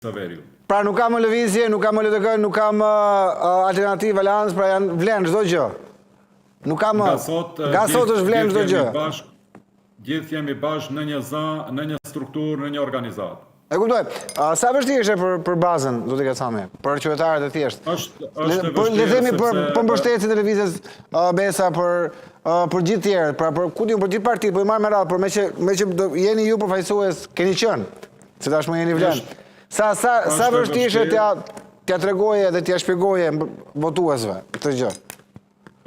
Saveriu. Pra nuk ka më lëvizje, nuk ka më LDK, nuk ka më alternativë Aleancë, pra janë vlen çdo gjë. Nuk ka më. Nga sot është vlen çdo gjë. Gjithë jemi bashkë në një zë, në një strukturë, në një organizatë. E kuptoj. Sa vështirë është për bazën, do të Kacami, për qytetarët e thjeshtë? Është Le themi për mbështetjen e lëvizjes Besa për gjithë tjerët, pra për ku diun për gjithë partitë, po i marr me radhë, por me që jeni ju përfaqësues, keni qenë, se tashmë jeni vlen. Sa vështirë është t'ja tregoje dhe t'ja shpjegoje votuesve këtë gjë?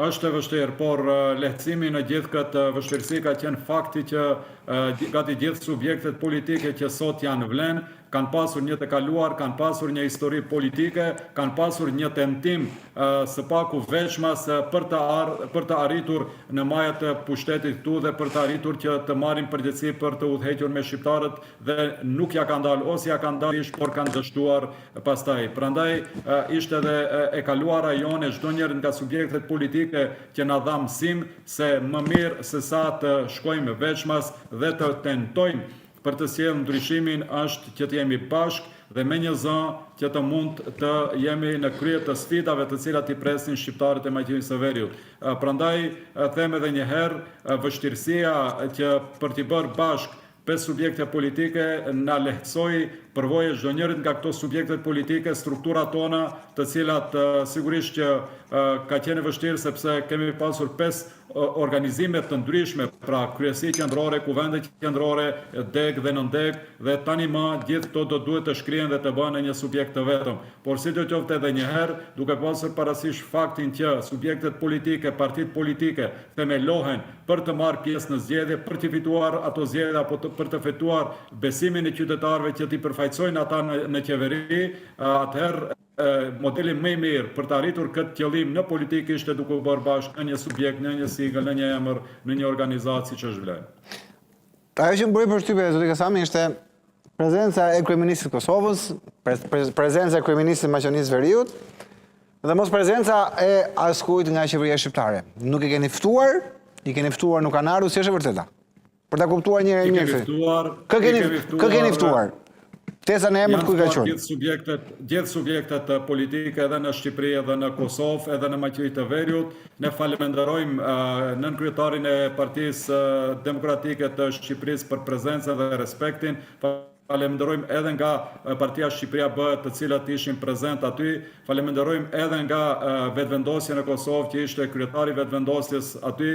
Është e vështirë, por lehtësimi në gjithë këtë vështirësi ka qenë fakti që gati gjithë subjektet politike që sot janë vlen, kanë pasur një të kaluar, kanë pasur një histori politike, kanë pasur një tentim së paku veçmas për të arritur në majat e pushtetit këtu dhe për të arritur që të marrin përgjegjësi për të udhëhequr me shqiptarët dhe nuk ja kanë dalë, ose ja kanë dalë, por kanë dështuar pastaj. Prandaj ishte edhe e kaluara jone çdo njeri nga subjektet politike që na dha mësim se më mirë se sa të shkojmë veçmas dhe të tentojmë për të sjellë ndryshimin është që të jemi bashkë dhe me një zë që të mund të jemi në krye të sfidave të cilat i presin shqiptarët e Maqedonisë së Veriut. Prandaj them edhe një herë vështirësia që për t'i bërë bashkë 5 subjekte politike na lehtësoi përvojë çdo njërit nga këto subjektet politike, strukturat tona, të cilat sigurisht që ka qenë vështirë sepse kemi pasur 5 organizime të ndryshme, pra kryesi qendrore, kuvende qendrore, deg dhe nëndeg, dhe tani më gjithë këto do duhet të shkrihen dhe të bëhen në një subjekt të vetëm. Por si do qoftë edhe një herë, duke pasur parasysh faktin që subjektet politike, partitë politike themelohen për të marrë pjesë në zgjedhje, për të fituar ato zgjedhje apo për të fituar besimin e qytetarëve që t'i përfaqësojnë ata në qeveri, atëherë modeli më i mirë për të arritur këtë qëllim në politikë ishte duke u bërë bashkë në një subjekt, në një sigël, në një emër, në një organizatë siç është vlen. Ajo që më bëri përshtypje zoti Kasami ishte prezenca e kryeministit të Kosovës, prezenca e kryeministit të Maqedonisë së Veriut dhe mos prezenca e askujt nga qeveria shqiptare. Nuk i keni ftuar nuk kanë ardhur, si është e vërteta. Për ta kuptuar njëri mirë. Kë keni ftuar? Tesa në emër ku ka qenë? Gjithë subjektet politike edhe në Shqipëri edhe në Kosovë edhe në Maqedoni të Veriut. Ne falenderojmë nënkryetarin e Partisë Demokratike të Shqipërisë për prezencën dhe respektin. Falenderojmë edhe nga Partia Shqipëria B, të cilat ishin prezent aty. Falenderojmë edhe nga vetëvendosja në Kosovë, që ishte kryetari vetëvendosjes aty.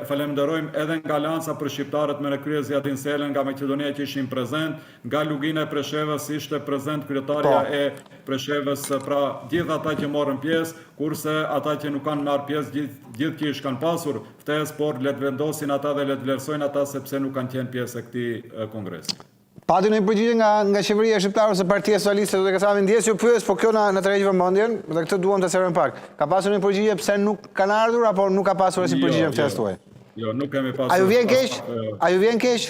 Falenderojmë edhe nga Alianca për shqiptarët me në krye Zjadin Selen nga Maqedonia që ishin prezent, nga Lugina e Preshevës ishte prezent kryetarja e Preshevës, pra gjithë ata që morën pjesë, kurse ata që nuk kanë marrë pjesë gjithë kish kanë pasur ftesë, por le të vendosin ata dhe le të vlerësojnë ata sepse nuk kanë qenë pjesë e këtij kongresi. Pati një përgjigje nga qeveria shqiptare ose Partia Socialiste, do të Kasami, ndjes ju pyes, po kjo na tërheq vëmendjen, dhe këtë duam të serojmë pak. Ka pasur një përgjigje pse nuk kanë ardhur apo nuk ka pasur asnjë përgjigje në ftesën tuaj? Jo, nuk kemi pasur. A ju vjen keq?